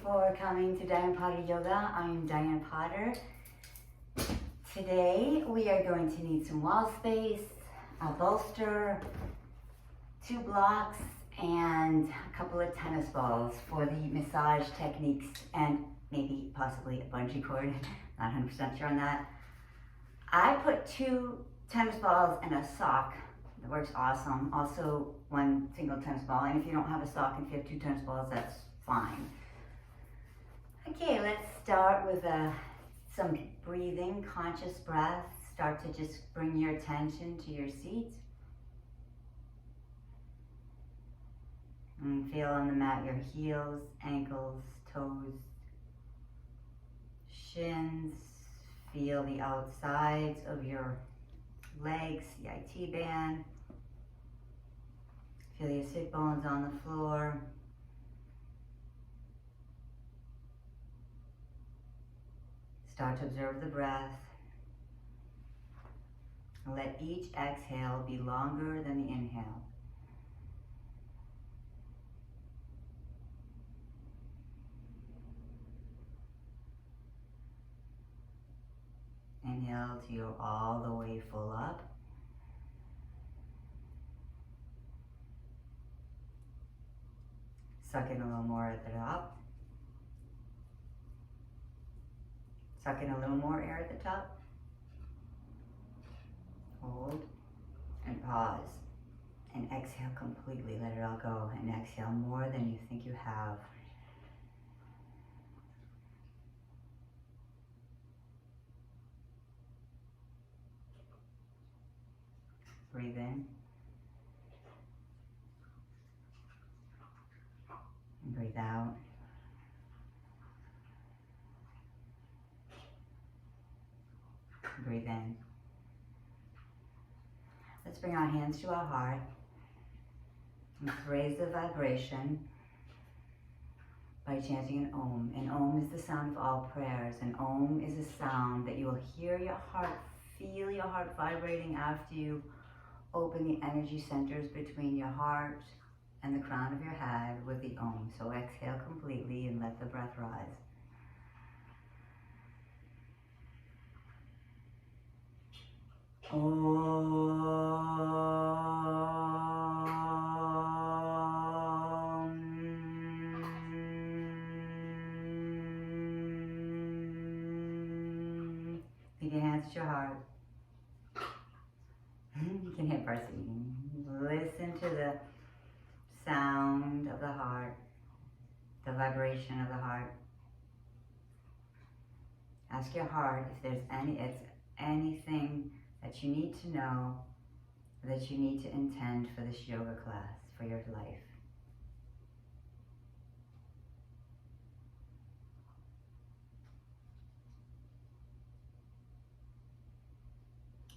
for coming to Diane Potter Yoga. I'm Diane Potter. Today we are going to need some wall space, a bolster, 2 blocks, and a couple of tennis balls for the massage techniques, and maybe possibly a bungee cord. Not 100% sure on that. I put 2 tennis balls and a sock. That works awesome. Also 1 single tennis ball, and if you don't have a sock and if you have 2 tennis balls, that's fine. Okay, let's start with some breathing, conscious breath. Start to just bring your attention to your seat. And feel on the mat your heels, ankles, toes, shins. Feel the outsides of your legs, the IT band. Feel your sit bones on the floor. Start to observe the breath. Let each exhale be longer than the inhale. Inhale till you're all the way full up. Suck in a little more at the top. Suck in a little more air at the top. Hold and pause. And exhale completely, let it all go. And exhale more than you think you have. Breathe in. And breathe out. Breathe in. Let's bring our hands to our heart. Let's raise the vibration by chanting an Om. And Om is the sound of all prayers. And Om is a sound that you will hear your heart, feel your heart vibrating after you open the energy centers between your heart and the crown of your head with the Om. So exhale completely and let the breath rise. Om. Leave your hands at your heart. You can hit Varsity. Listen to the sound of the heart, the vibration of the heart. Ask your heart if there's anything that you need to know, that you need to intend for this yoga class, for your life.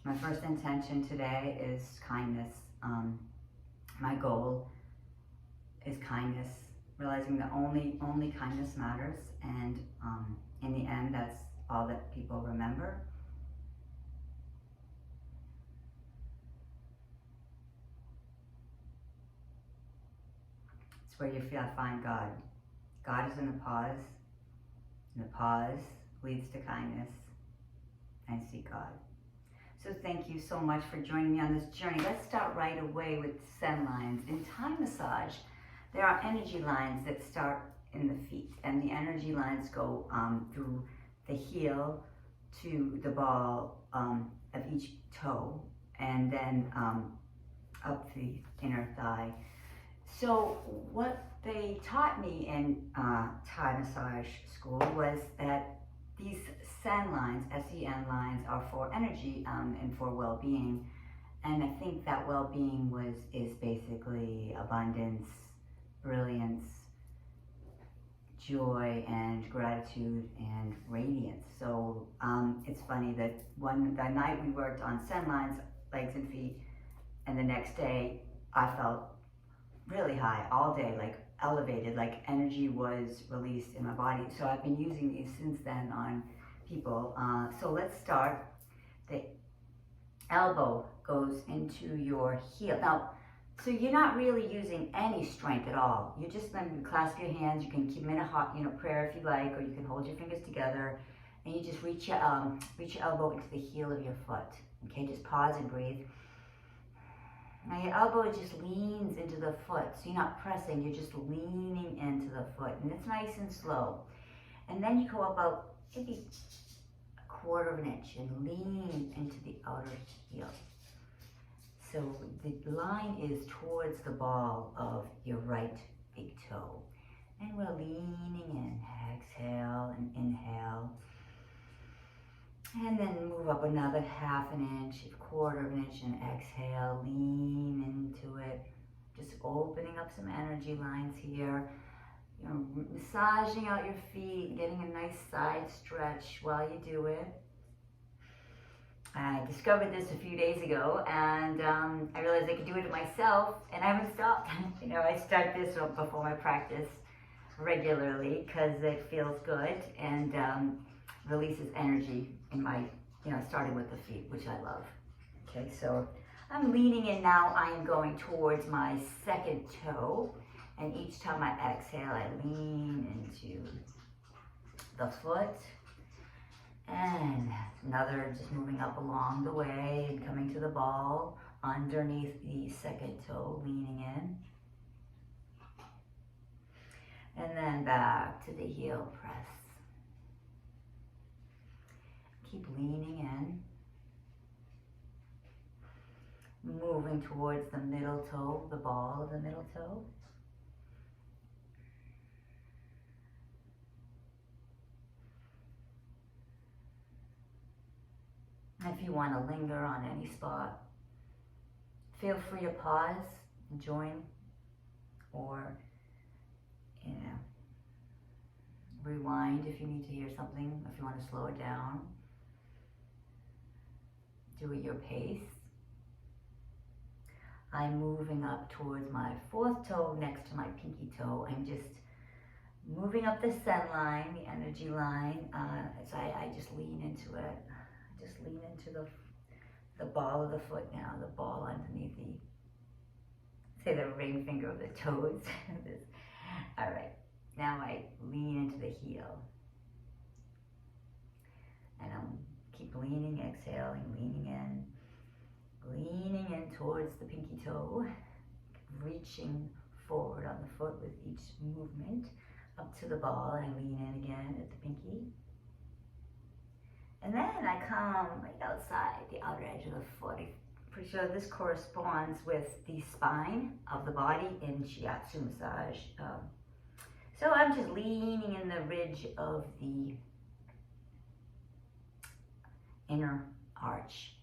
My first intention today is kindness. My goal is kindness, realizing that only kindness matters, and in the end, that's all that people remember. It's where you find God. God is in the pause, and the pause leads to kindness, and seek God. So thank you so much for joining me on this journey. Let's start right away with Sen Lines. In Thai massage, there are energy lines that start in the feet, and the energy lines go through the heel to the ball of each toe, and then up the inner thigh. So what they taught me in Thai massage school was that these Sen lines, S-E-N lines, are for energy and for well-being. And I think that well-being is basically abundance, brilliance, joy, and gratitude, and radiance. So it's funny that the night we worked on Sen lines, legs and feet, and the next day I felt really high all day, like elevated, like energy was released in my body. So I've been using these since then on people. So let's start. The elbow goes into your heel. Now, So you're not really using any strength at all. You just then clasp your hands. You can keep them in a hot, prayer if you like, or you can hold your fingers together, and you just reach your elbow into the heel of your foot. Okay, just pause and breathe. Now your elbow just leans into the foot, so you're not pressing. You're just leaning into the foot, and it's nice and slow. And then you go about maybe a quarter of an inch and lean into the outer heel. So the line is towards the ball of your right big toe. And we're leaning in. Exhale and inhale. And then move up another half an inch, a quarter of an inch, and exhale. Lean into it. Just opening up some energy lines here. Massaging out your feet, getting a nice side stretch while you do it. I discovered this a few days ago, and I realized I could do it myself, and I haven't stopped. I start this before my practice regularly because it feels good and releases energy in my, starting with the feet, which I love. Okay, so I'm leaning in now. I am going towards my second toe, and each time I exhale, I lean into the foot. And another, just moving up along the way and coming to the ball underneath the second toe, leaning in. And then back to the heel press. Keep leaning in. Moving towards the middle toe, the ball of the middle toe. If you want to linger on any spot, feel free to pause and join, or, rewind if you need to hear something, if you want to slow it down. Do at your pace. I'm moving up towards my fourth toe next to my pinky toe. I'm just moving up the Sen line, the energy line, as I just lean into it. Just lean into the ball of the foot now, the ball underneath the ring finger of the toes. All right, now I lean into the heel. And keep leaning, exhaling, leaning in towards the pinky toe, reaching forward on the foot with each movement up to the ball, and I lean in again at the pinky. And then I come right outside the outer edge of the foot. I'm pretty sure this corresponds with the spine of the body in shiatsu massage. So I'm just leaning in the ridge of the inner arch.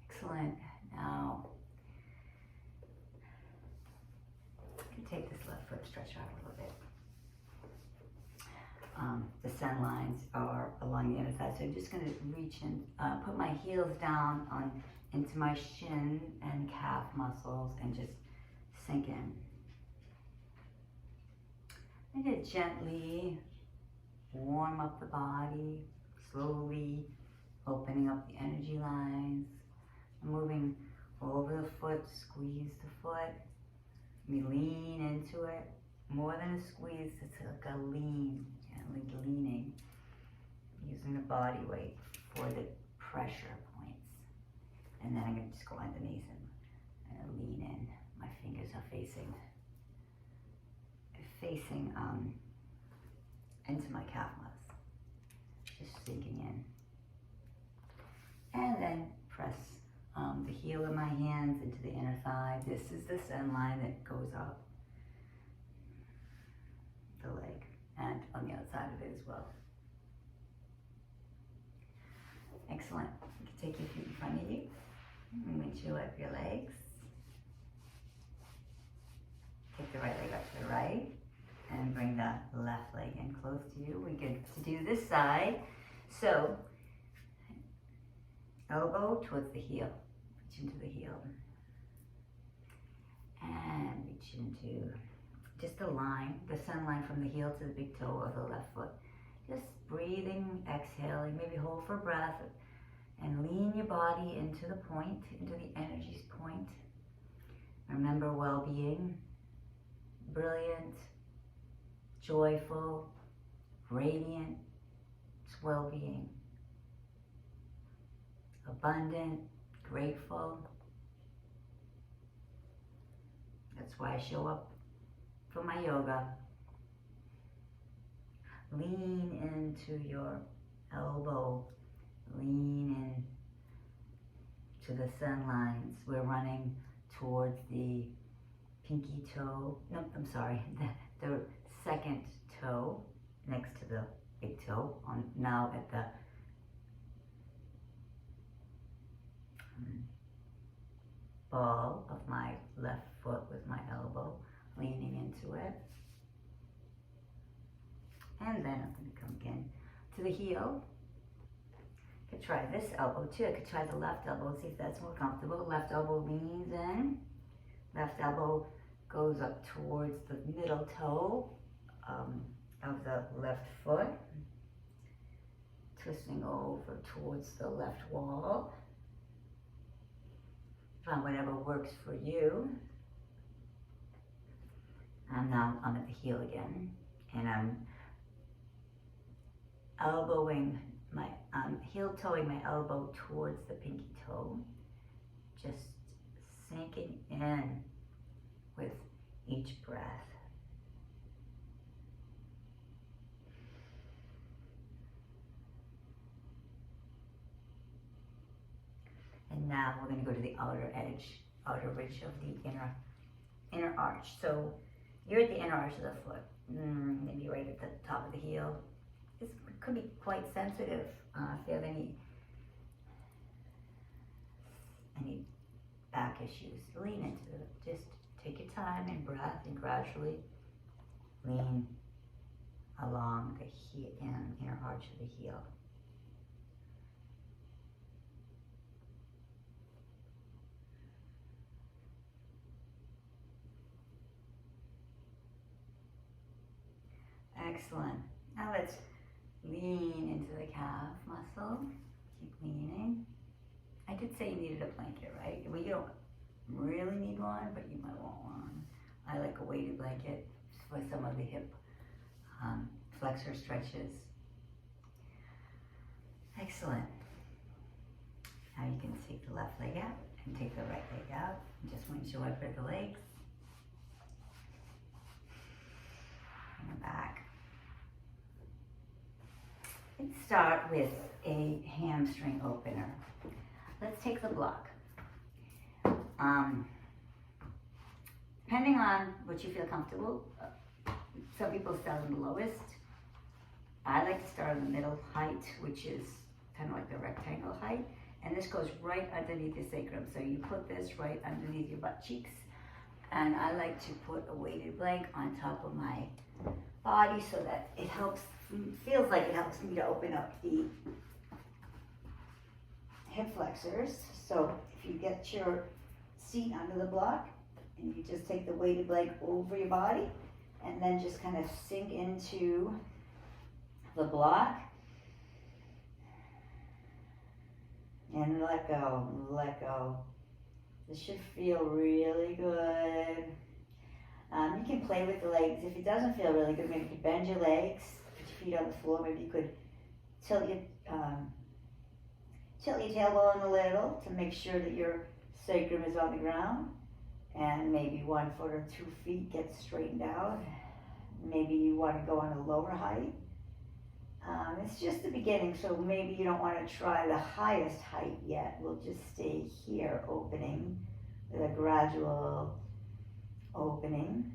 Excellent. Now, take this left foot, stretch out a little bit. The Sen lines are along the inner thigh, so I'm just going to reach and put my heels down into my shin and calf muscles and just sink in. And just gently warm up the body, slowly opening up the energy lines, moving over the foot, squeeze the foot. We lean into it, more than a squeeze, it's like a lean, gently leaning, using the body weight for the pressure points. And then I'm going to just go underneath and lean in. My fingers are facing into my calf muscles, just sinking in. And then press the heel of my hands into the inner thigh. This is the Sen line that goes up the leg and on the outside of it as well. Excellent. You can take your feet in front of you and windshield up your legs. Take the right leg up to the right and bring the left leg in close to you. We're good to do this side. So, elbow towards the heel. Reach into the heel. And reach into just a line, the Sen line from the heel to the big toe of the left foot. Just breathing, exhaling, maybe hold for breath, and lean your body into the point, into the energy's point. Remember well-being, brilliant, joyful, radiant, it's well-being. Abundant, grateful. That's why I show up for my yoga. Lean into your elbow. Lean in to the Sen Lines. We're running towards the pinky toe. No, I'm sorry. The second toe next to the big toe. Now at the ball of my left foot with my elbow, leaning into it. And then I'm going to come again to the heel. I could try this elbow too. I could try the left elbow, see if that's more comfortable. Left elbow leans in. Left elbow goes up towards the middle toe of the left foot. Twisting over towards the left wall. Find whatever works for you. And now I'm at the heel again. And I'm elbowing my, heel-toeing my elbow towards the pinky toe. Just sinking in with each breath. And now we're going to go to the outer edge, outer ridge of the inner arch. So you're at the inner arch of the foot, maybe right at the top of the heel. This could be quite sensitive if you have any back issues. Lean into it. Just take your time and breath and gradually lean along the inner arch of the heel. Excellent. Now let's lean into the calf muscle. Keep leaning. I did say you needed a blanket, right? Well, you don't really need one, but you might want one. I like a weighted blanket for some of the hip flexor stretches. Excellent. Now you can take the left leg out and take the right leg out. And just want you to wipe the legs. And back. Let's start with a hamstring opener. Let's take the block. Depending on what you feel comfortable, some people start on the lowest. I like to start on the middle height, which is kind of like the rectangle height. And this goes right underneath your sacrum. So you put this right underneath your butt cheeks. And I like to put a weighted blanket on top of my body so that it helps, feels like it helps me to open up the hip flexors. So if you get your seat under the block and you just take the weighted blanket over your body and then just kind of sink into the block and let go, let go. This should feel really good. You can play with the legs. If it doesn't feel really good, maybe you could bend your legs, put your feet on the floor. Maybe you could tilt your tailbone a little to make sure that your sacrum is on the ground. And maybe 1 foot or 2 feet get straightened out. Maybe you want to go on a lower height. It's just the beginning, so maybe you don't want to try the highest height yet. We'll just stay here, opening with a gradual opening.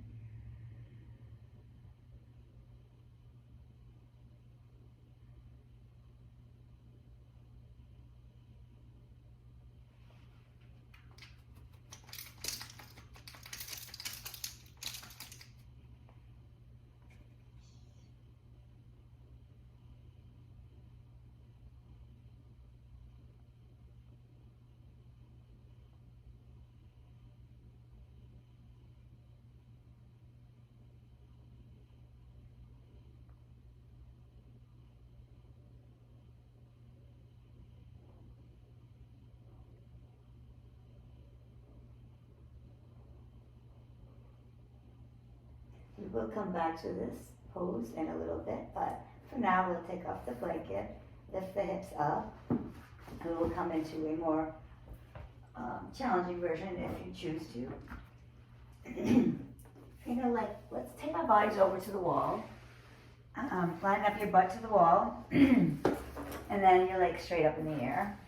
we'll come back to this pose in a little bit, but for now we'll take off the blanket, lift the hips up, and we'll come into a more challenging version if you choose to. Let's take our bodies over to the wall. Line up your butt to the wall, and then your legs straight up in the air.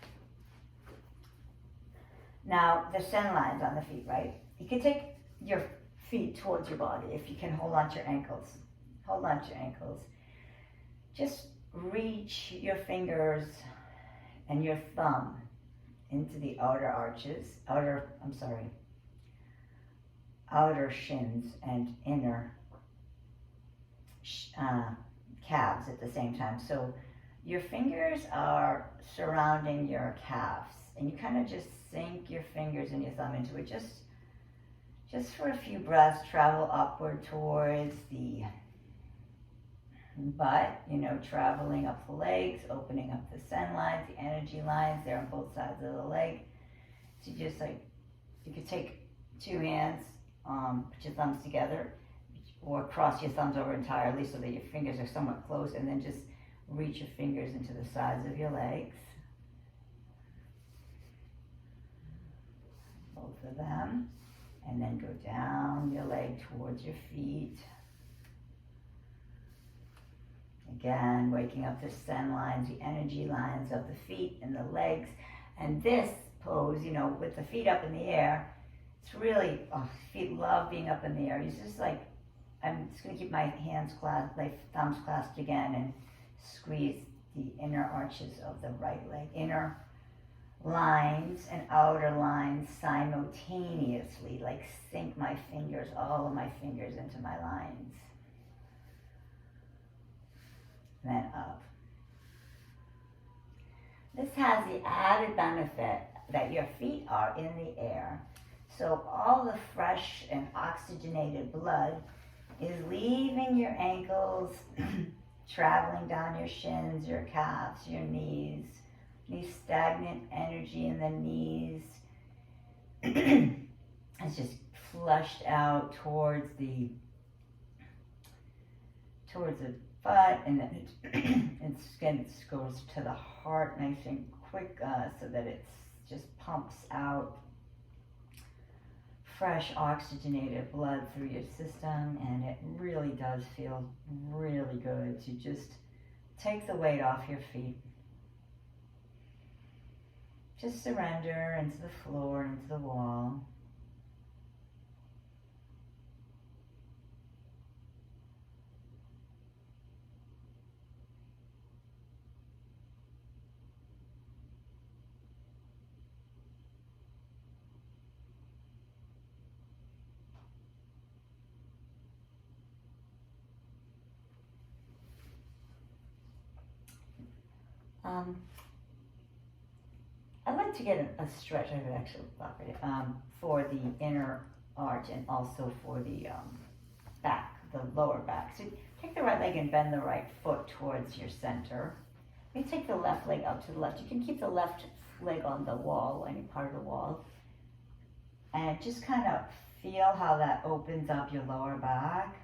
Now, the Sen Lines on the feet, right? You can take your feet towards your body if you can hold on to your ankles. Hold on to your ankles. Just reach your fingers and your thumb into the outer shins and inner calves at the same time. So your fingers are surrounding your calves, and you kind of just sink your fingers and your thumb into it. Just for a few breaths, travel upward towards the butt, traveling up the legs, opening up the Sen Lines, the energy lines. They're on both sides of the leg. So you could take two hands, put your thumbs together, or cross your thumbs over entirely so that your fingers are somewhat close, and then just reach your fingers into the sides of your legs. Both of them. And then go down your leg towards your feet. Again, waking up the Sen Lines, the energy lines of the feet and the legs. And this pose, with the feet up in the air, it's really, feet love being up in the air. It's just like, I'm just going to keep my thumbs clasped again and squeeze the inner arches of the right leg. Inner lines and outer lines simultaneously, like sink all of my fingers into my lines. And then up. This has the added benefit that your feet are in the air. So all the fresh and oxygenated blood is leaving your ankles, traveling down your shins, your calves, your knees. Any stagnant energy in the knees is just flushed out towards the butt, and then it goes to the heart nice and quick, so that it just pumps out fresh oxygenated blood through your system, and it really does feel really good to just take the weight off your feet. Just surrender into the floor and into the wall. I'd like to get a stretch, I would actually for the inner arch and also for the back, the lower back. So take the right leg and bend the right foot towards your center. You take the left leg out to the left. You can keep the left leg on the wall, any part of the wall. And just kind of feel how that opens up your lower back.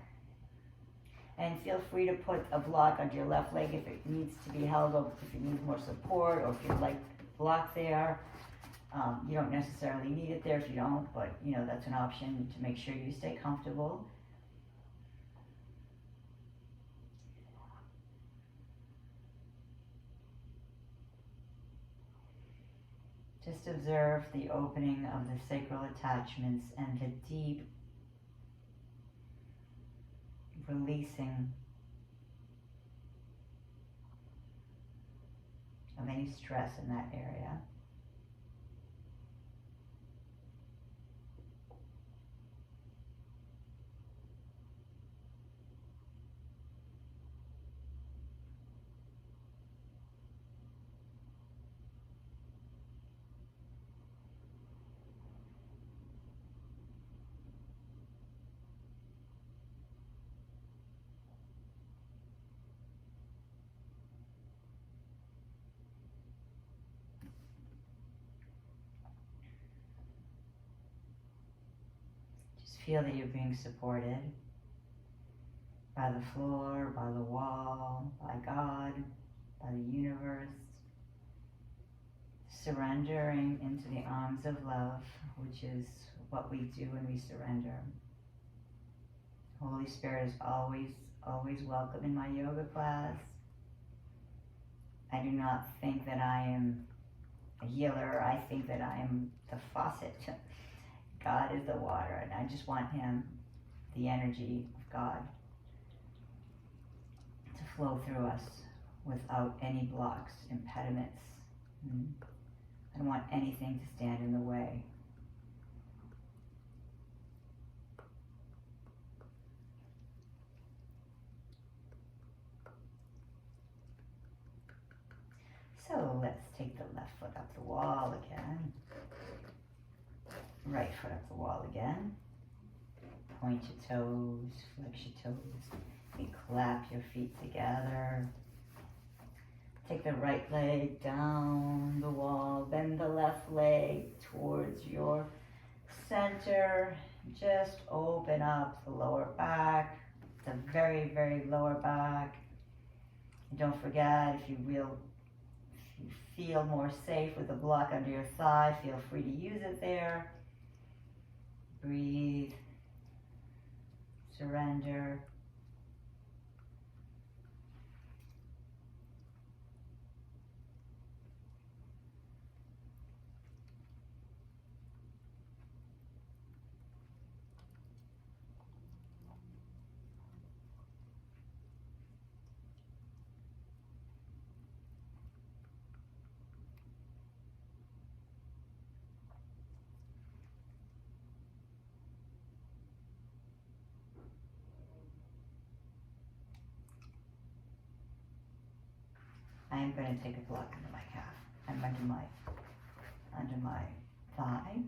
And feel free to put a block on your left leg if it needs to be held up, if it needs more support, or if you'd like block there. You don't necessarily need it there if you don't, but that's an option to make sure you stay comfortable. Just observe the opening of the sacral attachments and the deep releasing of any stress in that area. Feel that you're being supported. by the floor, by the wall, by God, by the universe. Surrendering into the arms of love, which is what we do when we surrender. Holy Spirit is always welcome in my yoga class. I do not think that I am a healer. I think that I am the faucet. God is the water, and I just want Him, the energy of God, to flow through us without any blocks, impediments. I don't want anything to stand in the way. So let's take the left foot up the wall again. Right foot up the wall again. Point your toes, flex your toes, and clap your feet together. Take the right leg down the wall, bend the left leg towards your center. Just open up the lower back, the very, very lower back. And don't forget, if you feel more safe with a block under your thigh, feel free to use it there. Breathe, surrender. I am going to take a block under my calf and under my thigh.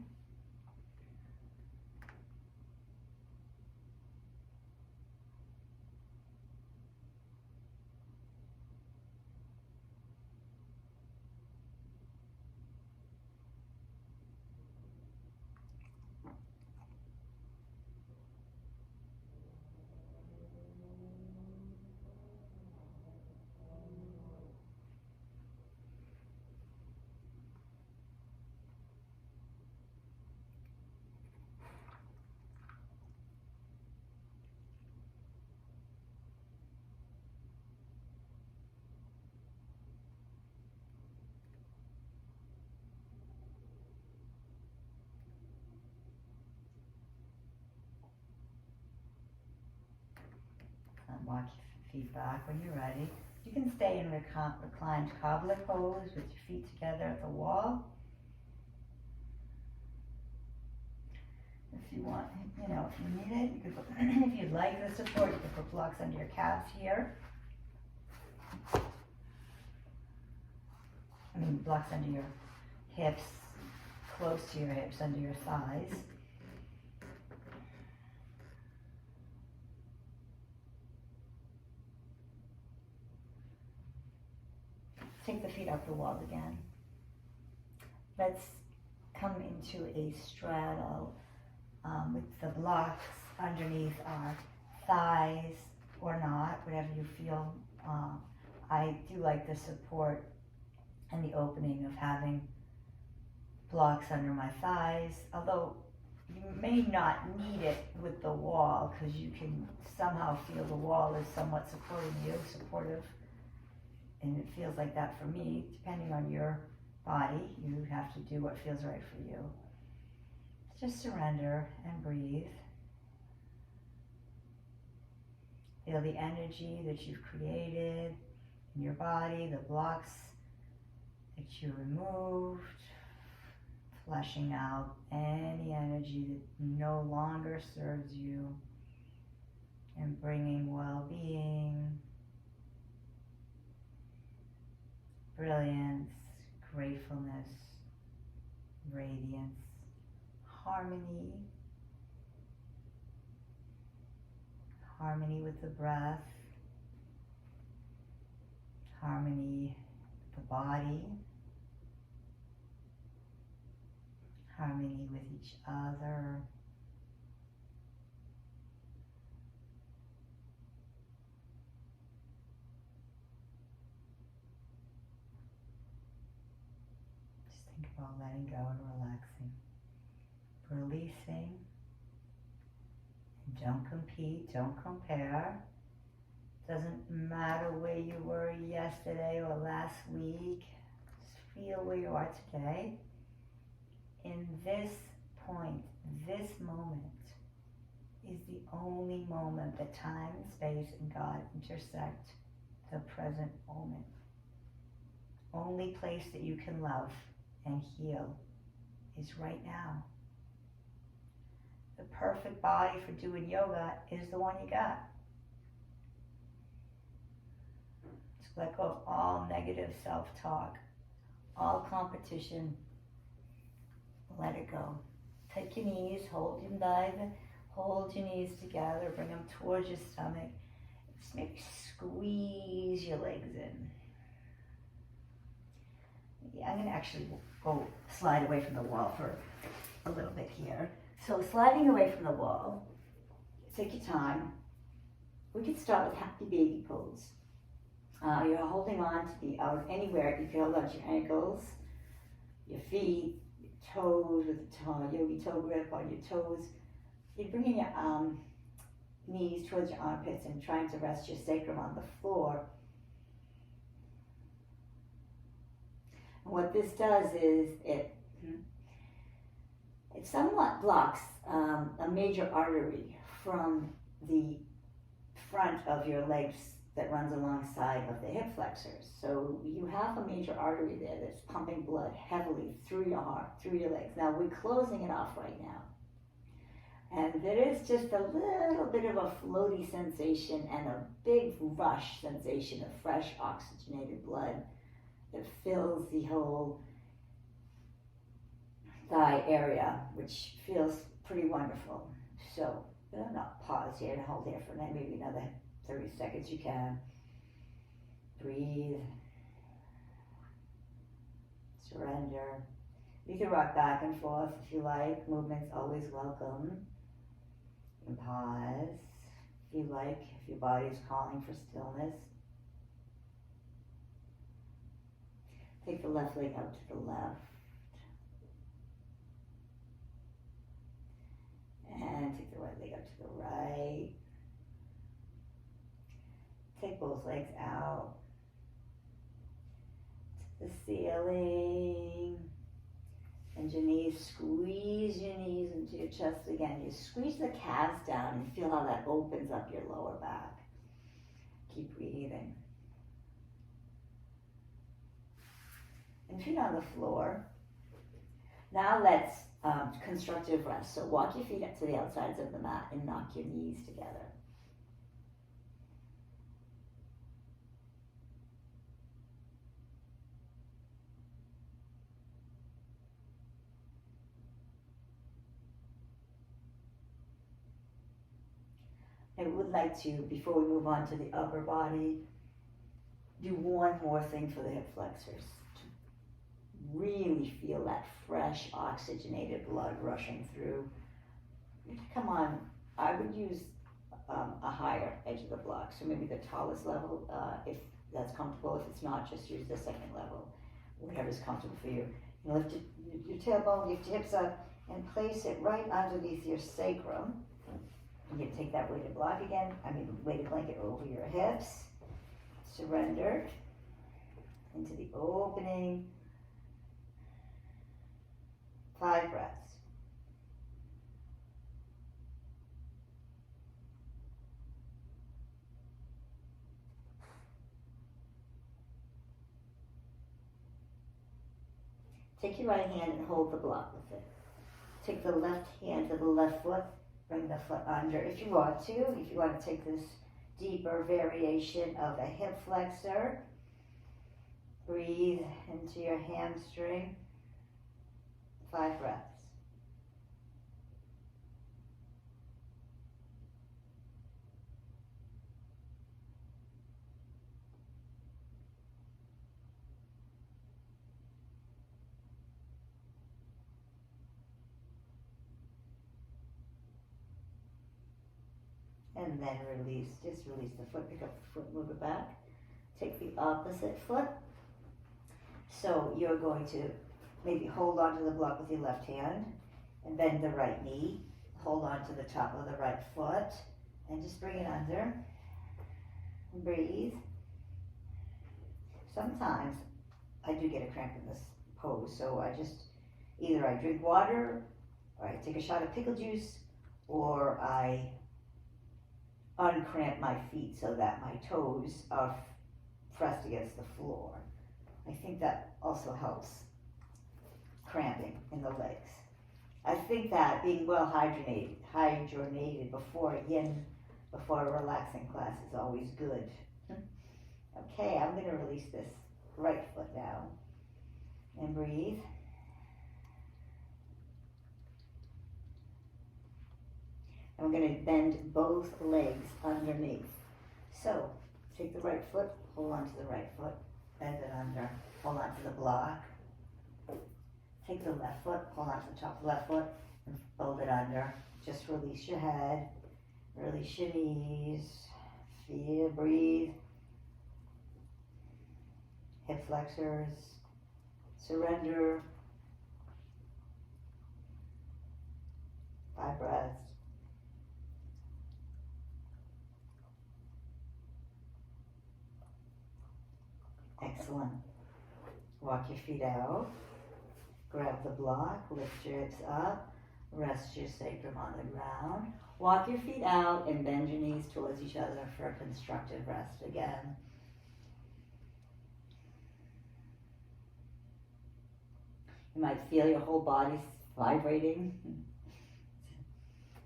Walk your feet back when you're ready. You can stay in reclined cobbler pose with your feet together at the wall. If you want, if you need it, you could put, if you'd like the support, you could put blocks under your calves here. Blocks under your hips, close to your hips, under your thighs. Take the feet up the wall again. Let's come into a straddle with the blocks underneath our thighs or not, whatever you feel. I do like the support and the opening of having blocks under my thighs, although you may not need it with the wall because you can somehow feel the wall is somewhat supporting you, supportive. And it feels like that for me. Depending on your body, you have to do what feels right for you. Just surrender and breathe. Feel the energy that you've created in your body, the blocks that you removed, flushing out any energy that no longer serves you, and bringing well-being, brilliance, gratefulness, radiance, harmony, harmony with the breath, harmony with the body, harmony with each other. Think about letting go and relaxing. Releasing. And don't compete, don't compare. Doesn't matter where you were yesterday or last week. Just feel where you are today. In this point, this moment is the only moment that time and space and God intersect, the present moment. Only place that you can love and heal is right now. The perfect body for doing yoga is the one you got. Just let go of all negative self-talk, all competition. Let it go. Take your knees, hold your knees together, bring them towards your stomach. Just maybe squeeze your legs in. Yeah, I'm going to actually go slide away from the wall for a little bit here. So sliding away from the wall, take your time. We can start with happy baby pose. You're holding on to the out anywhere. You can hold on to your ankles, your feet, your toes with the yogi toe grip on your toes. You're bringing your knees towards your armpits and trying to rest your sacrum on the floor. And what this does is it somewhat blocks a major artery from the front of your legs that runs alongside of the hip flexors. So you have a major artery there that's pumping blood heavily through your heart, through your legs. Now we're closing it off right now. And there is just a little bit of a floaty sensation and a big rush sensation of fresh oxygenated blood that fills the whole thigh area, which feels pretty wonderful. So I'm not pause here and hold here for maybe another 30 seconds. You can breathe, surrender. You can rock back and forth if you like. Movement's always welcome. You can pause if you like, if your body is calling for stillness. Take the left leg out to the left. And take the right leg out to the right. Take both legs out to the ceiling. And your knees, squeeze your knees into your chest again. You squeeze the calves down and feel how that opens up your lower back. Keep breathing. And feet on the floor. Now let's constructive rest. So walk your feet up to the outsides of the mat and knock your knees together. I would like to, before we move on to the upper body, do one more thing for the hip flexors. To really feel that fresh oxygenated blood rushing through. Come on, I would use a higher edge of the block, so maybe the tallest level, if that's comfortable. If it's not, just use the second level, whatever's comfortable for you. You lift your tailbone, lift your hips up, and place it right underneath your sacrum. You can take that weighted block again, weighted blanket over your hips. Surrender into the opening. 5 breaths. Take your right hand and hold the block with it. Take the left hand to the left foot. Bring the foot under if you want to. If you want to take this deeper variation of a hip flexor, breathe into your hamstring. 5 breaths. And then release, just release the foot, pick up the foot, move it back. Take the opposite foot. So you're going to maybe hold on to the block with your left hand and bend the right knee. Hold on to the top of the right foot and just bring it under. And breathe. Sometimes I do get a cramp in this pose, so either I drink water, or I take a shot of pickle juice, or I uncramp my feet so that my toes are pressed against the floor. I think that also helps cramping in the legs. I think that being well hydrated before a relaxing class is always good. Okay, I'm going to release this right foot now and breathe. And we're going to bend both legs underneath. So take the right foot, hold on to the right foot, bend it under, hold on to the block. Take the left foot, hold on to the top of the left foot, and fold it under. Just release your head, release your knees, feel, breathe. Hip flexors, surrender. 5 breaths. Excellent. Walk your feet out. Grab the block, lift your hips up, rest your sacrum on the ground. Walk your feet out and bend your knees towards each other for a constructive rest again. You might feel your whole body vibrating.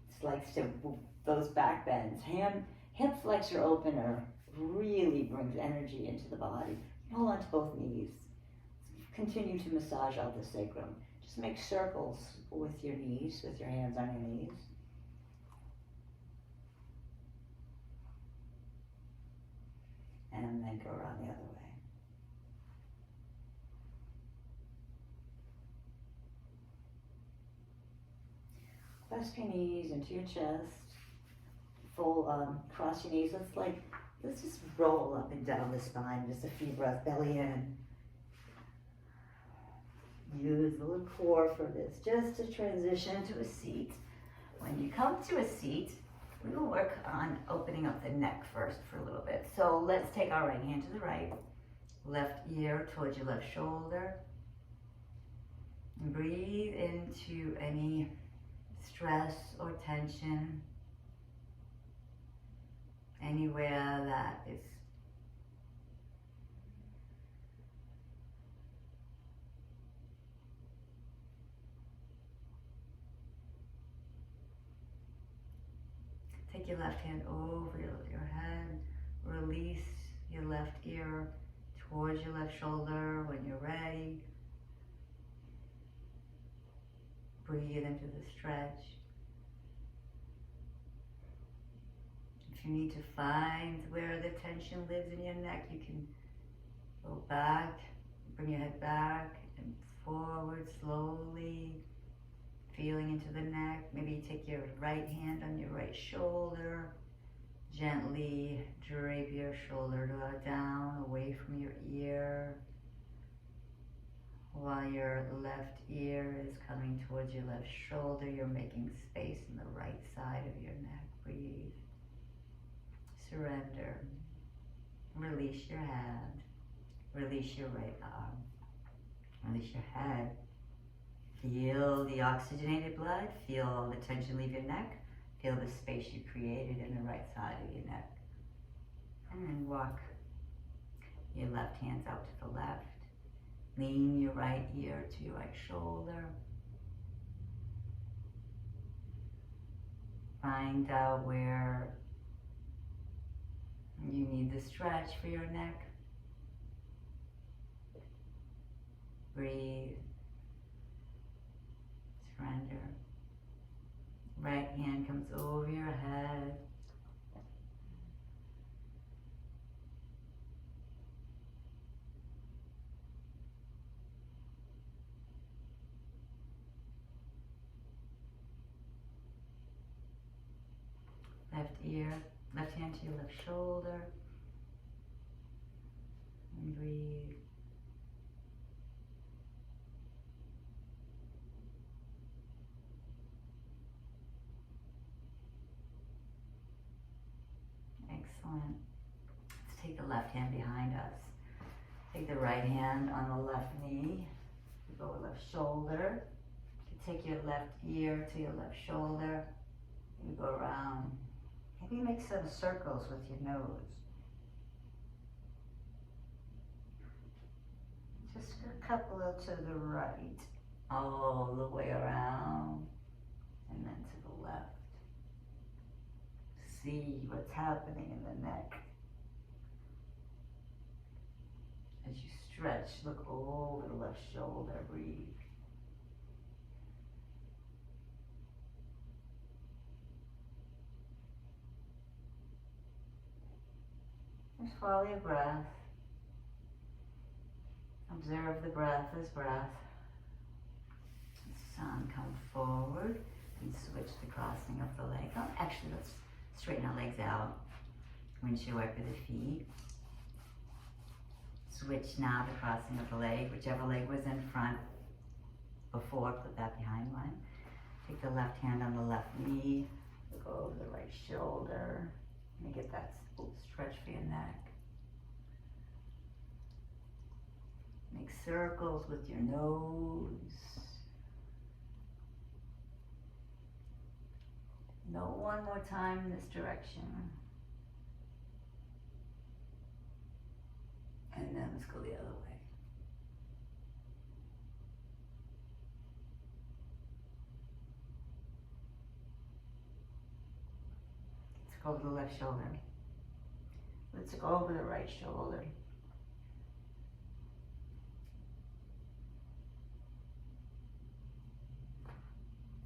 It's like those back bends. Hip flexor opener really brings energy into the body. Hold on to both knees. Continue to massage out the sacrum. Just make circles with your knees, with your hands on your knees. And then go around the other way. Clasp your knees into your chest. Cross your knees. Let's just roll up and down the spine. Just a few breaths, belly in. Use the little core for this, just to transition to a seat. When you come to a seat, we will work on opening up the neck first for a little bit. So let's take our right hand to the right, left ear towards your left shoulder. And breathe into any stress or tension, anywhere that is take your left hand over your head, release your left ear towards your left shoulder when you're ready. Breathe into the stretch. If you need to find where the tension lives in your neck, you can go back, bring your head back and forward slowly, feeling into the neck. Maybe take your right hand on your right shoulder, gently drape your shoulder down away from your ear, while your left ear is coming towards your left shoulder. You're making space in the right side of your neck. Breathe. Surrender. Release your hand. Release your right arm. Release your head. Feel the oxygenated blood. Feel all the tension leave your neck. Feel the space you created in the right side of your neck. And then walk your left hands out to the left. Lean your right ear to your right shoulder. Find out where you need the stretch for your neck. Breathe. Surrender. Right hand comes over your head. Left ear, left hand to your left shoulder. And breathe. Excellent. Let's take the left hand behind us. Take the right hand on the left knee. You go left shoulder. You take your left ear to your left shoulder. You go around. Maybe make some circles with your nose. Just a couple to the right, all the way around, and then to the left. See what's happening in the neck. As you stretch, look over the left shoulder, breathe. Just follow your breath. Observe the breath as breath. Sun, come forward and switch the crossing of the leg. Oh, actually, let's straighten our legs out. Windshield wiper the feet. Switch now the crossing of the leg. Whichever leg was in front before, put that behind one. Take the left hand on the left knee. Go over the right shoulder. Let me get that stretch for your neck. Make circles with your nose. No, one more time in this direction. And then let's go the other way. Let's go over the left shoulder. Let's go over the right shoulder.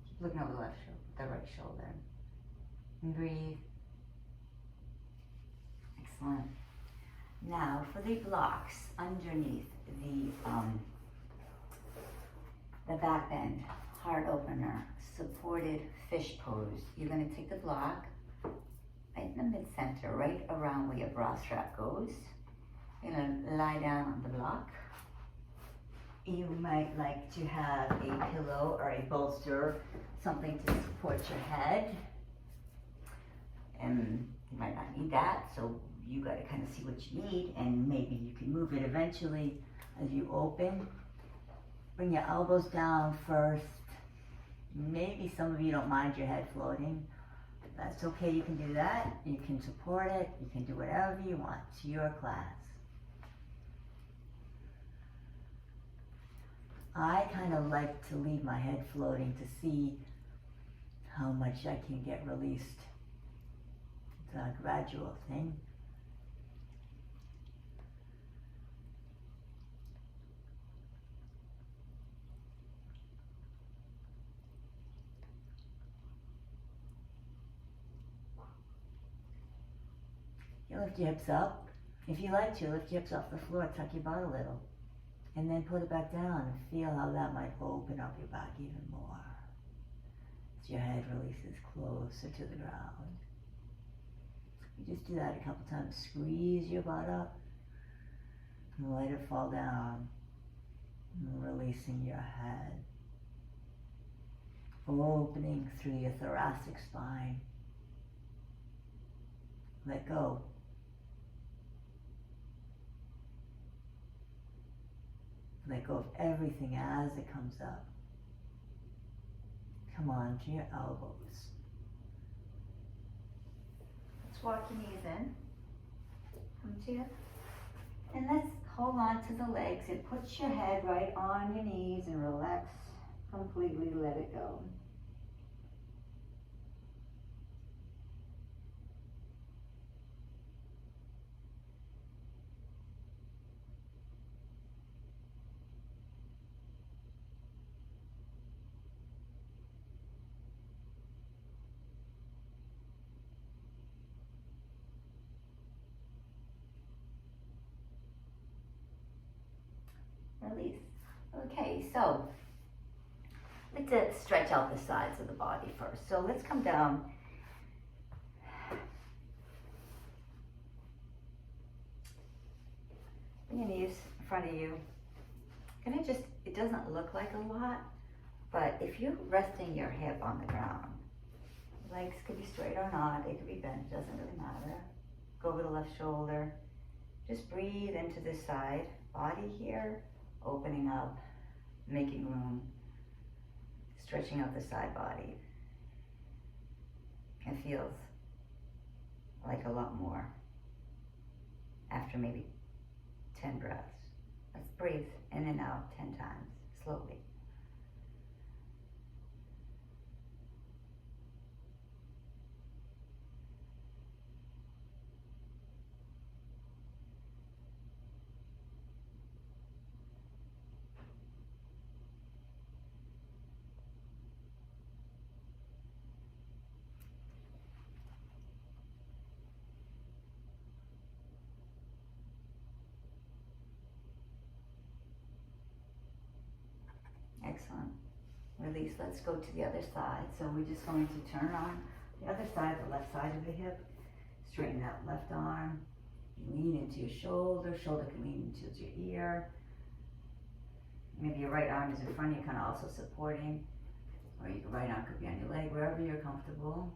Keep looking over the left shoulder, the right shoulder. And breathe. Excellent. Now for the blocks underneath the back bend, heart opener, supported fish pose. You're going to take the block right in the mid-center, right around where your bra strap goes. You're going to lie down on the block. You might like to have a pillow or a bolster, something to support your head. And you might not need that, so you got to kind of see what you need, and maybe you can move it eventually as you open. Bring your elbows down first. Maybe some of you don't mind your head floating. That's okay, you can do that. You can support it. You can do whatever you want. It's your class. I kind of like to leave my head floating to see how much I can get released. It's a gradual thing. You lift your hips up. If you like to, lift your hips off the floor, tuck your butt a little. And then put it back down and feel how that might open up your back even more. As your head releases closer to the ground. You just do that a couple times. Squeeze your butt up and let it fall down. And releasing your head. Opening through your thoracic spine. Let go. Let go of everything as it comes up. Come on to your elbows. Let's walk your knees in. Come to you. And let's hold on to the legs and put your head right on your knees and relax completely. Let it go. Release. Okay, so let's stretch out the sides of the body first. So let's come down. Bring your knees in front of you. It doesn't look like a lot, but if you're resting your hip on the ground, legs could be straight or not, they could be bent, doesn't really matter. Go over the left shoulder. Just breathe into this side. Body here, opening up, making room. Stretching out the side body. It feels like a lot more after maybe 10 breaths. Let's breathe in and out 10 times, slowly. Excellent. Release. Let's go to the other side. So we're just going to turn on the other side, the left side of the hip. Straighten that left arm. Lean into your shoulder. Shoulder can lean into your ear. Maybe your right arm is in front of you, kind of also supporting. Or your right arm could be on your leg, wherever you're comfortable.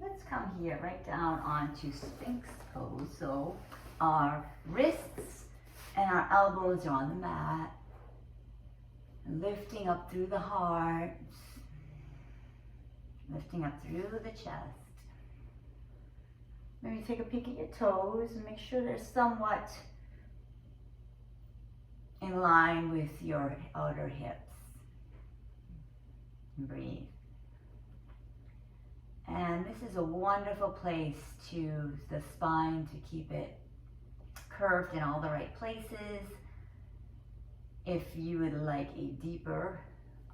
Let's come here right down onto Sphinx pose. So our wrists and our elbows are on the mat. Lifting up through the heart. Lifting up through the chest. Maybe take a peek at your toes and make sure they're somewhat in line with your outer hips. Breathe. And this is a wonderful place to the spine to keep it curved in all the right places. If you would like a deeper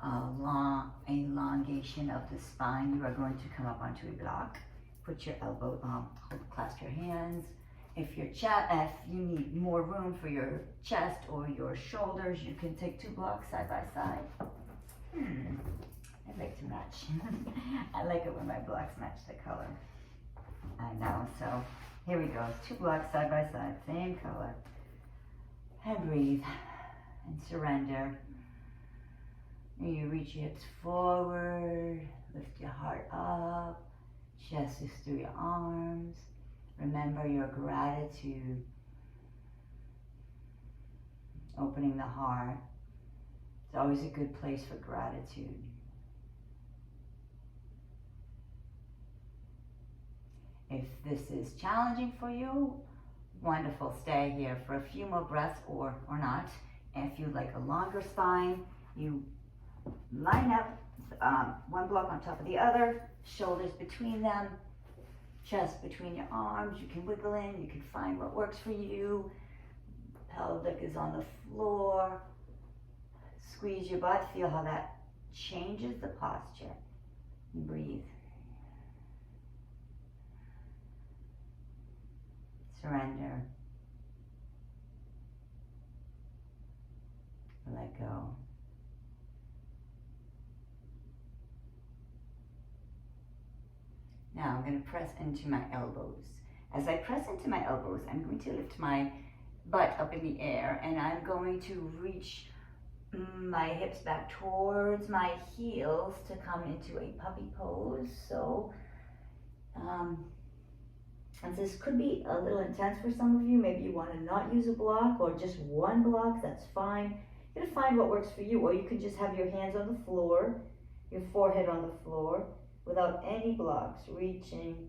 elongation of the spine, you are going to come up onto a block. Put your elbow, clasp your hands. If you need more room for your chest or your shoulders, you can take 2 blocks side by side. I like to match. I like it when my blocks match the color. I know, so here we go. 2 blocks side by side, same color. And breathe and surrender. And you reach your hips forward, lift your heart up, chest is through your arms. Remember your gratitude. Opening the heart. It's always a good place for gratitude. If this is challenging for you, wonderful, stay here for a few more breaths or not. And if you like a longer spine, you line up one block on top of the other, shoulders between them, chest between your arms. You can wiggle in, you can find what works for you. Pelvic is on the floor. Squeeze your butt, feel how that changes the posture. Breathe. Surrender. Let go. Now I'm going to press into my elbows. As I press into my elbows, I'm going to lift my butt up in the air, and I'm going to reach my hips back towards my heels to come into a puppy pose. So, and this could be a little intense for some of you. Maybe you want to not use a block or just one block, that's fine. You're going to find what works for you, or you can just have your hands on the floor, your forehead on the floor, without any blocks, reaching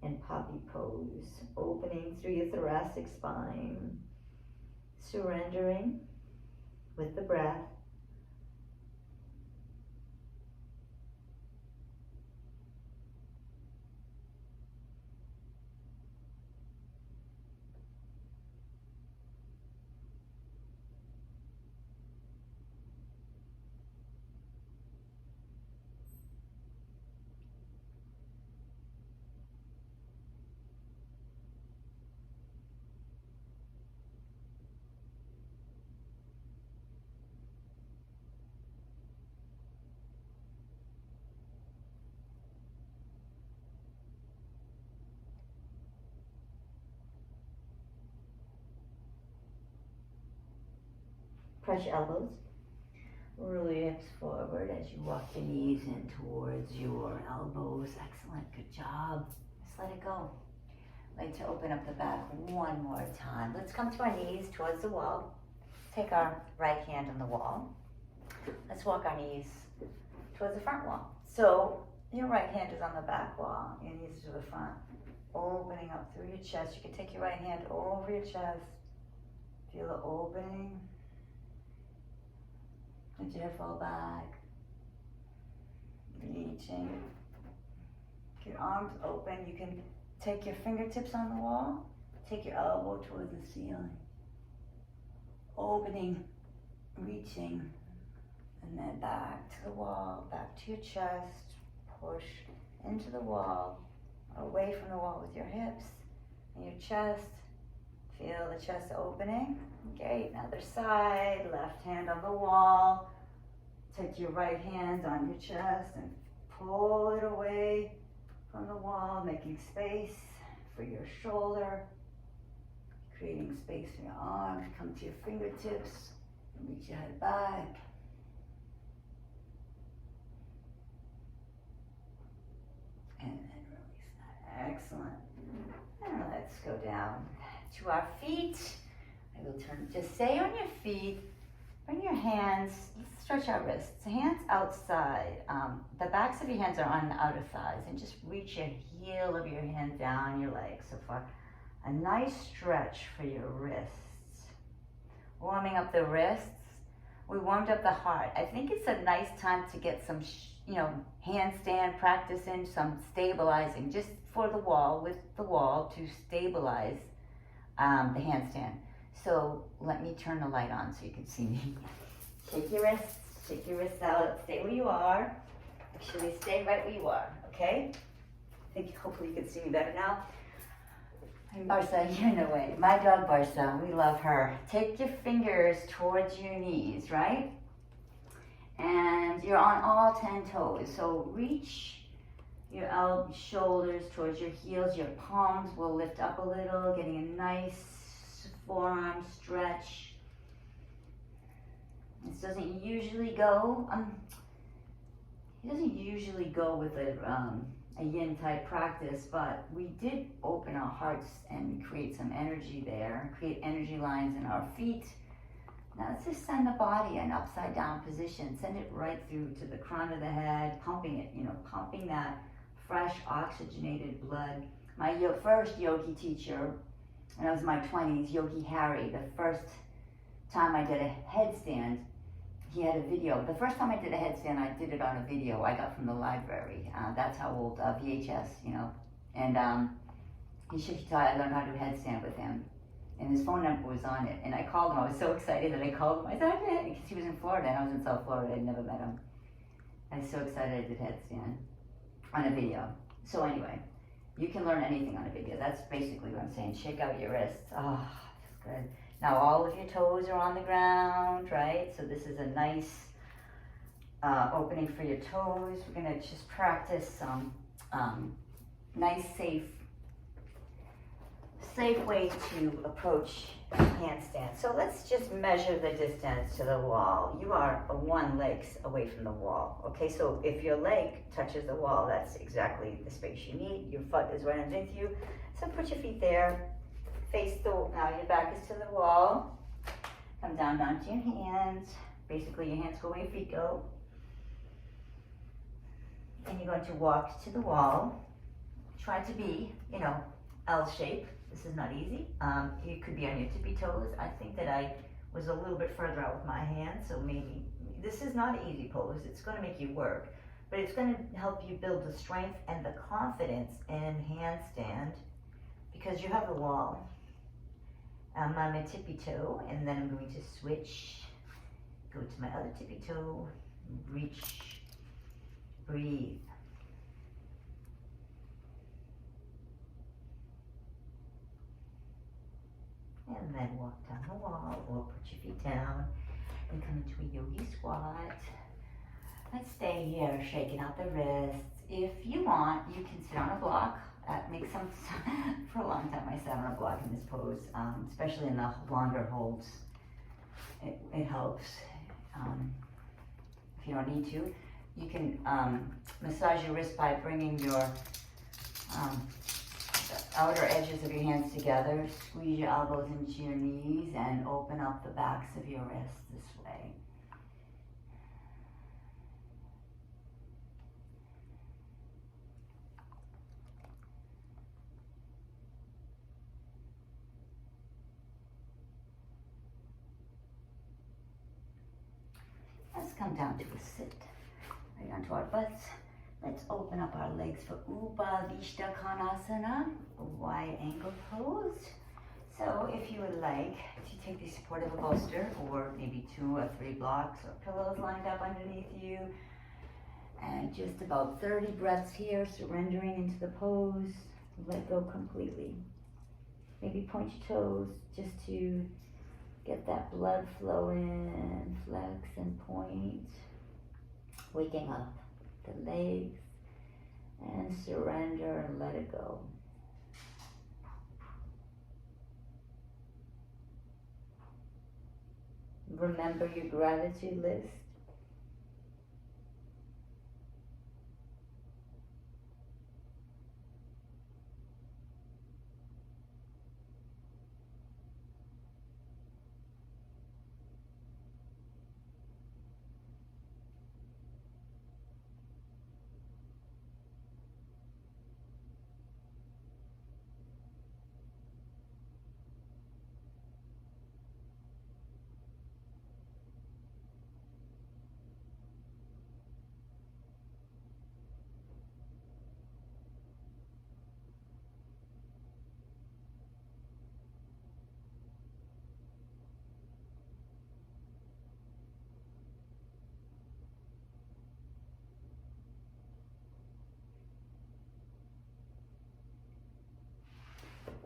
in puppy pose, opening through your thoracic spine, surrendering with the breath. Press your elbows. Roll your hips forward as you walk your knees in towards your elbows. Excellent, good job. Just let it go. I'd like to open up the back one more time. Let's come to our knees towards the wall. Take our right hand on the wall. Let's walk our knees towards the front wall. So your right hand is on the back wall, your knees to the front. Opening up through your chest. You can take your right hand over your chest. Feel the opening. Let your head fall back. Reaching. Keep your arms open. You can take your fingertips on the wall. Take your elbow towards the ceiling. Opening, reaching, and then back to the wall, back to your chest. Push into the wall, away from the wall with your hips and your chest. Feel the chest opening. Okay, other side, left hand on the wall. Take your right hand on your chest and pull it away from the wall, making space for your shoulder, creating space for your arms. Come to your fingertips, reach your head back. And then release that. Excellent. And let's go down to our feet. I will turn, just stay on your feet. Bring your hands, let's stretch our wrists. Hands outside. The backs of your hands are on the outer thighs. And just reach your heel of your hand down your leg so far. A nice stretch for your wrists. Warming up the wrists. We warmed up the heart. I think it's a nice time to get some, handstand practice in, some stabilizing, just for the wall, with the wall to stabilize the handstand. So let me turn the light on so you can see me. Shake your wrists out, stay where you are. Actually, stay right where you are, okay? I think hopefully you can see me better now. Barca, you're in the way. My dog Barca, we love her. Take your fingers towards your knees, right? And you're on all 10 toes. So reach your shoulders towards your heels. Your palms will lift up a little, getting a nice forearm stretch. This doesn't usually go. It doesn't usually go with a yin type practice, but we did open our hearts and create some energy there, create energy lines in our feet. Now let's just send the body in upside down position. Send it right through to the crown of the head, pumping it, pumping that fresh oxygenated blood. My first yogi teacher, when I was in my 20s, Yogi Harry, the first time I did a headstand, he had a video. The first time I did a headstand, I did it on a video I got from the library. That's how old, VHS, And I learned how to do headstand with him. And his phone number was on it. And I called him. I was so excited that I called him. I said, because he was in Florida and I was in South Florida. I'd never met him. I was so excited I did headstand on a video. So anyway, you can learn anything on a video. That's basically what I'm saying. Shake out your wrists. Oh, feels good. Now all of your toes are on the ground, right? So this is a nice opening for your toes. We're gonna just practice some nice, safe way to approach handstand. So let's just measure the distance to the wall. You are 1 leg away from the wall. Okay, so if your leg touches the wall, that's exactly the space you need. Your foot is right underneath you. So put your feet there. Now your back is to the wall. Come down onto your hands. Basically your hands go where your feet go. And you're going to walk to the wall. Try to be, L shape. This is not easy. You could be on your tippy toes. I think that I was a little bit further out with my hands, so maybe this is not an easy pose. It's going to make you work, but it's going to help you build the strength and the confidence in handstand because you have the wall. I'm on my tippy toe, and then I'm going to switch, go to my other tippy toe, reach, breathe. And then walk down the wall, or put your feet down, and come into a yogi squat. Let's stay here, shaking out the wrists. If you want, you can sit on a block. Make some, for a long time I sat on a block in this pose, especially in the longer holds. it helps. If you don't need to, you can massage your wrist by bringing your the outer edges of your hands together. Squeeze your elbows into your knees and open up the backs of your wrists this way. Let's come down to a sit, right onto our butts. Let's open up our legs for Upavishta Konasana, wide angle pose. So if you would like to take the support of a bolster or maybe 2 or 3 blocks or pillows lined up underneath you, and just about 30 breaths here, surrendering into the pose, let go completely. Maybe point your toes just to get that blood flowing, flex and point, waking up the legs, and surrender and let it go. Remember your gratitude list.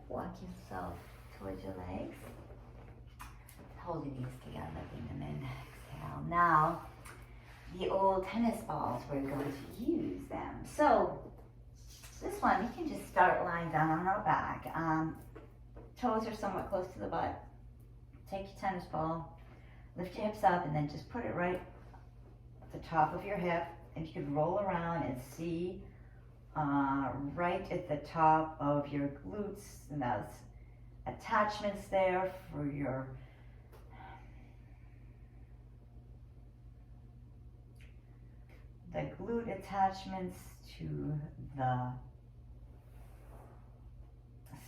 Walk yourself towards your legs. Hold your knees together, bring them in. Exhale. Now, the old tennis balls, we're going to use them. So, this one, you can just start lying down on our back. Toes are somewhat close to the butt. Take your tennis ball, lift your hips up, and then just put it right at the top of your hip. And you could roll around and see right at the top of your glutes, and that's attachments there for your the glute attachments to the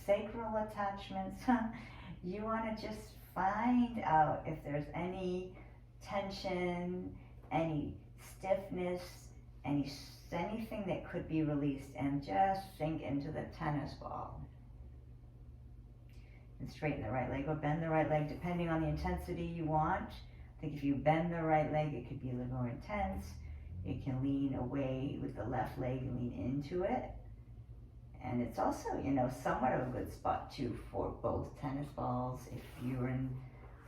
sacral attachments. You want to just find out if there's any tension, any stiffness, anything that could be released, and just sink into the tennis ball. And straighten the right leg or bend the right leg depending on the intensity you want. I think if you bend the right leg, it could be a little more intense. You can lean away with the left leg and lean into it. And it's also, somewhat of a good spot too for both tennis balls. If you're in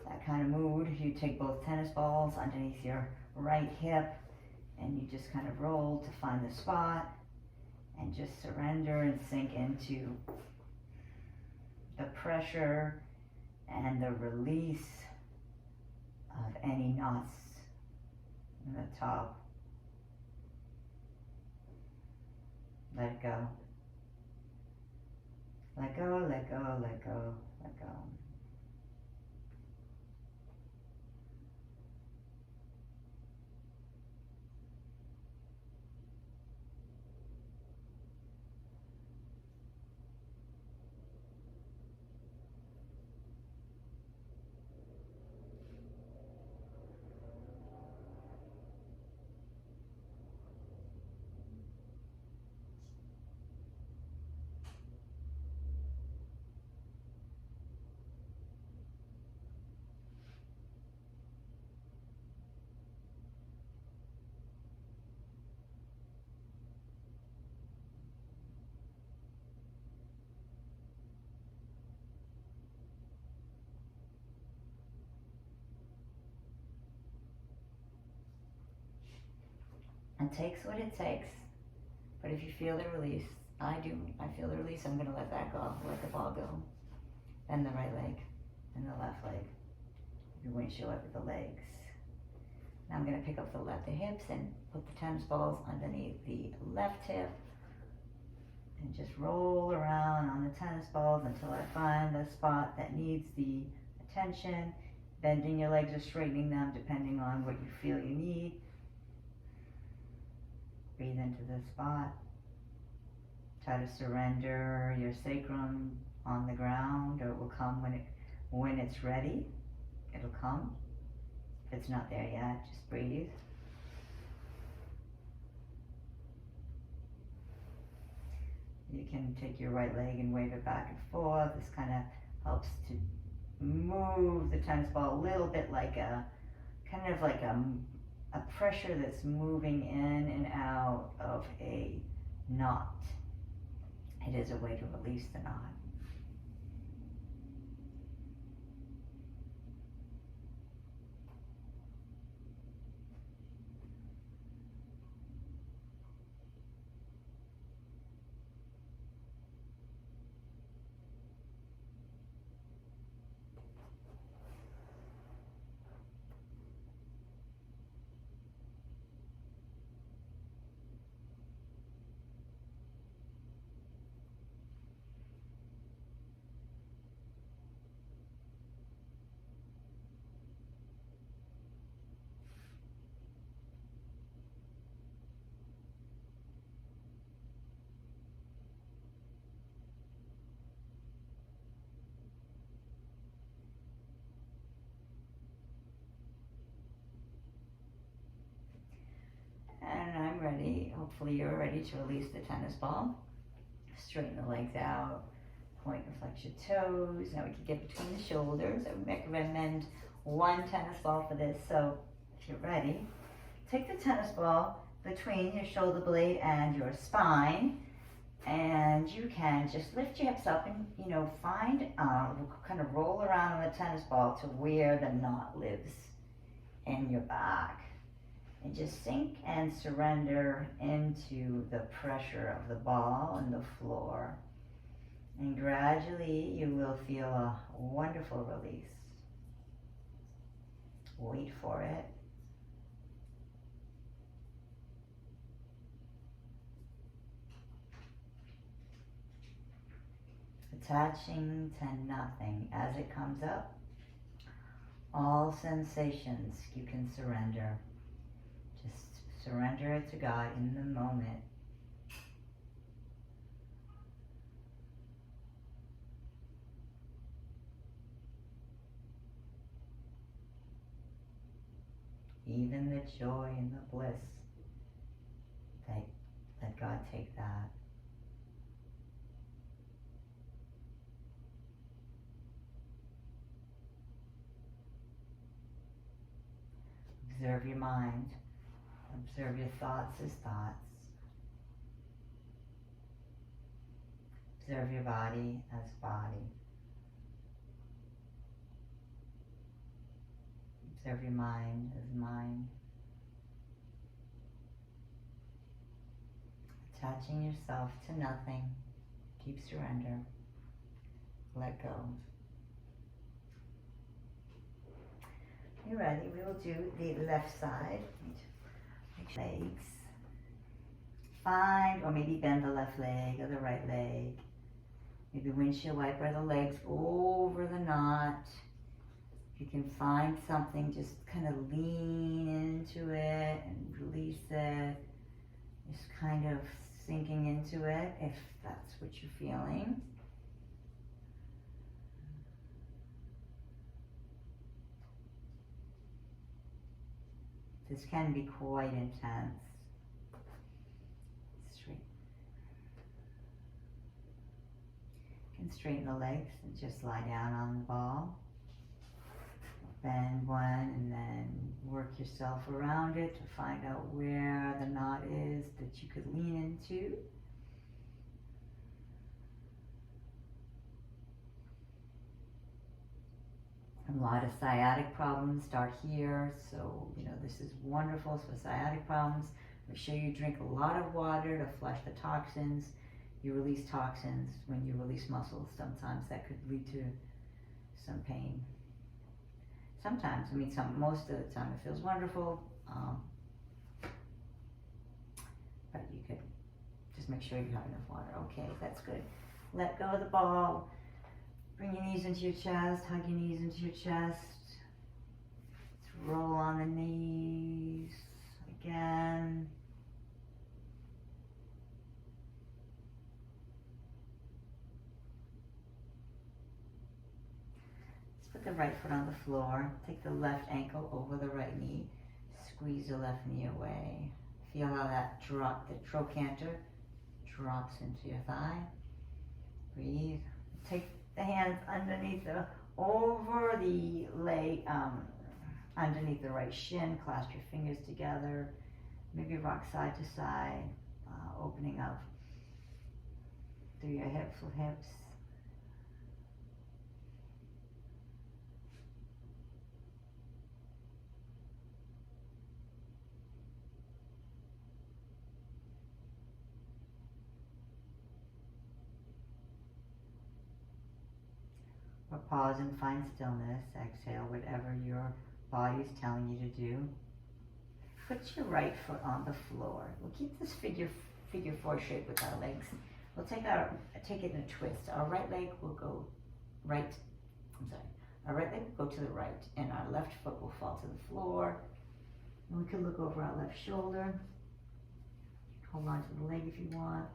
that kind of mood, you take both tennis balls underneath your right hip and you just kind of roll to find the spot and just surrender and sink into the pressure and the release of any knots in the top. Let it go. Let go, let go, let go, let go. It takes what it takes, but if you feel the release, I feel the release, I'm going to let that go, let the ball go. Bend the right leg, and the left leg. your windshield wiper the legs. Now I'm going to pick up the hips and put the tennis balls underneath the left hip and just roll around on the tennis balls until I find the spot that needs the attention. Bending your legs or straightening them depending on what you feel you need. Breathe into the spot. Try to surrender your sacrum on the ground, or it will come when it's ready. It'll come. If it's not there yet, just breathe. You can take your right leg and wave it back and forth. This kind of helps to move the tennis ball a little bit like a pressure that's moving in and out of a knot. It is a way to release the knot. And I'm ready. Hopefully you're ready to release the tennis ball. Straighten the legs out. Point and flex your toes. Now we can get between the shoulders. I would recommend one tennis ball for this. So if you're ready, take the tennis ball between your shoulder blade and your spine. And you can just lift your hips up and, find, kind of roll around on the tennis ball to where the knot lives in your back. And just sink and surrender into the pressure of the ball and the floor. And gradually you will feel a wonderful release. Wait for it. Attaching to nothing as it comes up. All sensations you can surrender. Just surrender it to God in the moment. Even the joy and the bliss, let God take that. Observe your mind. Observe your thoughts as thoughts. Observe your body as body. Observe your mind as mind. Attaching yourself to nothing. Deep surrender. Let go. You're ready. We will do the left side. Legs. Find, or maybe bend the left leg or the right leg. Maybe windshield wiper the legs over the knot. If you can find something, just kind of lean into it and release it. Just kind of sinking into it if that's what you're feeling. This can be quite intense. Straight. You can straighten the legs and just lie down on the ball. Bend one and then work yourself around it to find out where the knot is that you could lean into. A lot of sciatic problems start here, so this is wonderful for sciatic problems. Make sure you drink a lot of water to flush the toxins. You release toxins when you release muscles. Sometimes that could lead to some pain. sometimes, I mean, most of the time it feels wonderful. But you could just make sure you have enough water. Okay, that's good. Let go of the ball. Bring your knees into your chest. Hug your knees into your chest. Let's roll on the knees again. Let's put the right foot on the floor. Take the left ankle over the right knee. Squeeze the left knee away. Feel how that drop, the trochanter drops into your thigh. Breathe. Take the hands underneath over the leg, underneath the right shin. Clasp your fingers together. Maybe rock side to side, opening up through your hips with hips. Or pause and find stillness. Exhale whatever your body's telling you to do. Put your right foot on the floor. We'll keep this figure four shape with our legs. We'll take it in a twist. Our right leg will go right. Our right leg will go to the right, and our left foot will fall to the floor. And we can look over our left shoulder. Hold on to the leg if you want.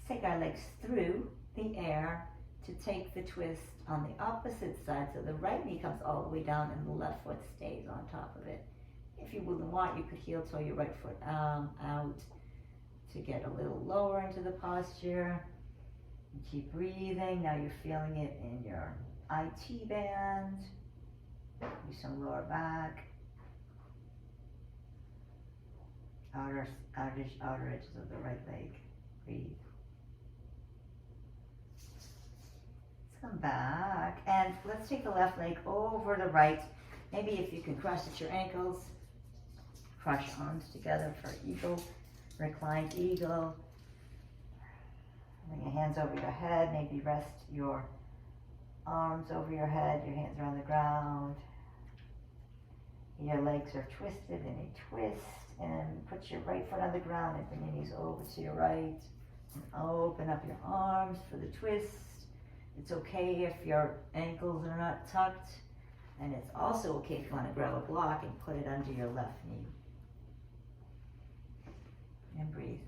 Take our legs through the air to take the twist on the opposite side, so the right knee comes all the way down and the left foot stays on top of it. If you wouldn't want, you could heel toe your right foot out to get a little lower into the posture. And keep breathing. Now you're feeling it in your IT band, maybe some lower back, outer edges of the right leg. Breathe. Come back, and let's take the left leg over the right. Maybe if you can cross at your ankles, cross your arms together for eagle, reclined eagle. Bring your hands over your head. Maybe rest your arms over your head. Your hands are on the ground. Your legs are twisted in a twist, and put your right foot on the ground and bring your knees over to your right. And open up your arms for the twist. It's okay if your ankles are not tucked, and it's also okay if you want to grab a block and put it under your left knee. And breathe.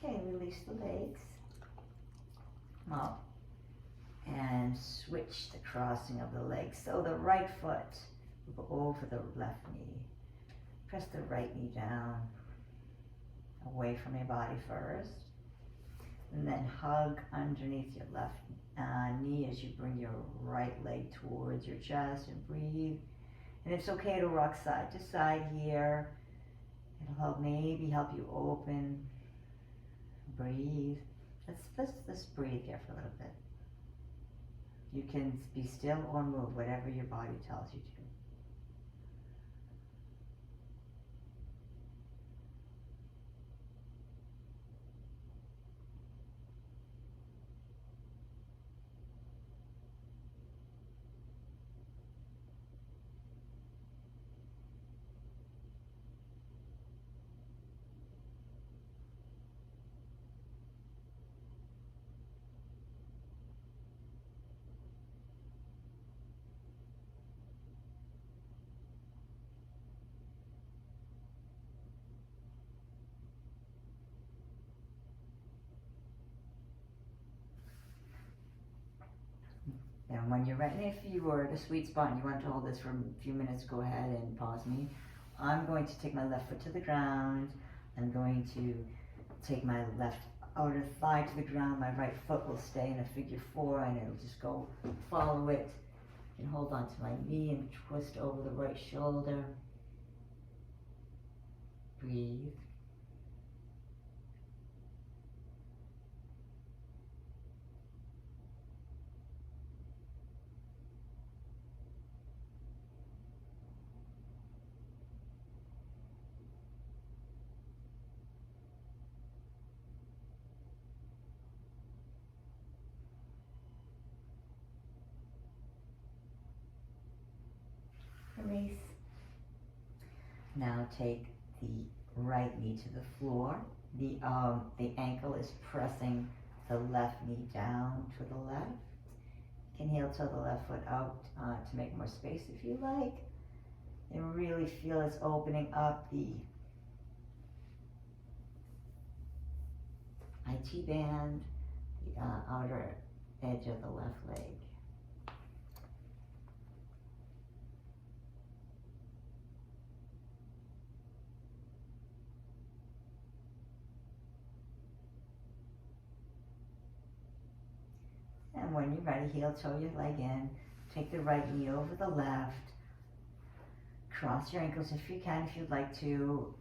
Okay, release the legs. Come up and switch the crossing of the legs. So the right foot will go over the left knee. Press the right knee down, away from your body first. And then hug underneath your left knee as you bring your right leg towards your chest and breathe. And it's okay to rock side to side here. It'll maybe help you open. Breathe. Let's breathe here for a little bit. You can be still or move, whatever your body tells you to. And when you're ready, if you were at a sweet spot and you want to hold this for a few minutes, go ahead and pause me. I'm going to take my left foot to the ground. I'm going to take my left outer thigh to the ground. My right foot will stay in a figure 4 and it'll just go follow it. And hold on to my knee and twist over the right shoulder. Breathe. Release. Now take the right knee to the floor. The ankle is pressing the left knee down to the left. You can heel toe the left foot out to make more space if you like. And really feel it's opening up the IT band, the outer edge of the left leg. And when you're ready, heel toe your leg in. Take the right knee over the left. Cross your ankles if you can, if you'd like to.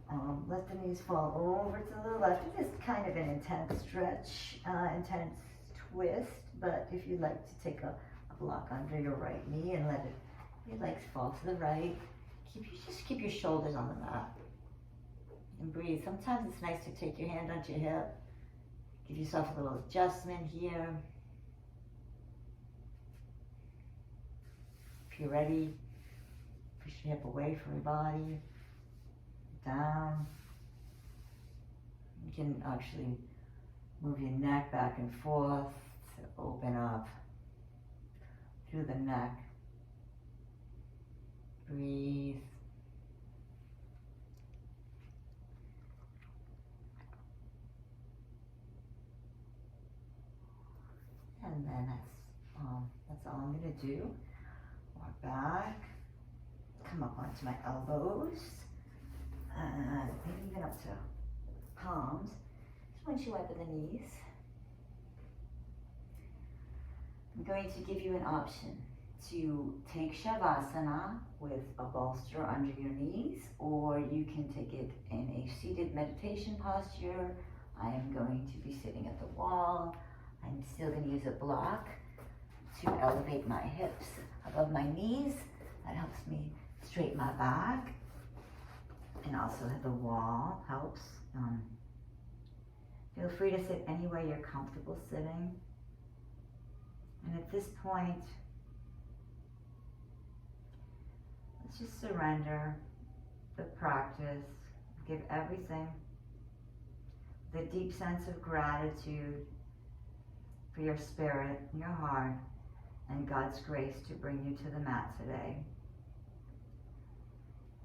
Let the knees fall over to the left. It is kind of an intense stretch, intense twist, but if you'd like to take a block under your right knee and let your legs fall to the right, just keep your shoulders on the mat. And breathe. Sometimes it's nice to take your hand onto your hip. Give yourself a little adjustment here. If you're ready, push your hip away from your body, down. You can actually move your neck back and forth to open up through the neck. Breathe. And then that's all I'm going to do. Walk back. Come up onto my elbows, and maybe even up to palms. Just once you wipe the knees, I'm going to give you an option to take Shavasana with a bolster under your knees, or you can take it in a seated meditation posture. I am going to be sitting at the wall. I'm still going to use a block to elevate my hips above my knees. That helps me straighten my back, and also the wall helps. Feel free to sit anywhere you're comfortable sitting. And at this point, let's just surrender the practice, give everything, the deep sense of gratitude for your spirit, your heart, and God's grace to bring you to the mat today.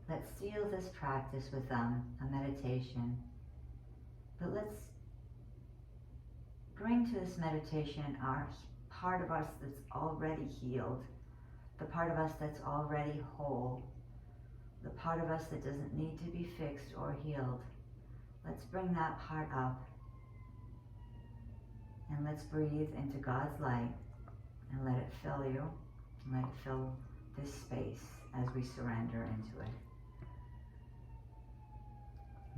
Let's seal this practice with a meditation, but let's bring to this meditation our part of us that's already healed, the part of us that's already whole, the part of us that doesn't need to be fixed or healed. Let's bring that part up, and let's breathe into God's light and let it fill you, and let it fill this space as we surrender into it.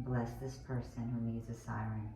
Bless this person who needs a siren.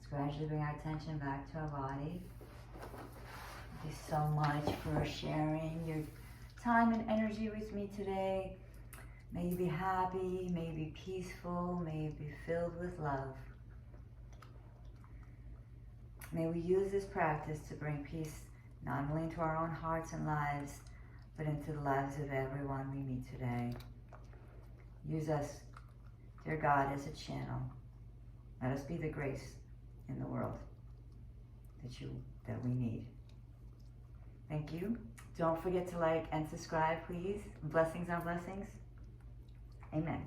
Let's gradually bring our attention back to our body. Thank you so much for sharing your time and energy with me today. May you be happy, may you be peaceful, may you be filled with love. May we use this practice to bring peace not only into our own hearts and lives, but into the lives of everyone we meet today. Use us, dear God, as a channel. Let us be the grace in the world that we need. Thank you. Don't forget to like and subscribe, please. Blessings on blessings. Amen.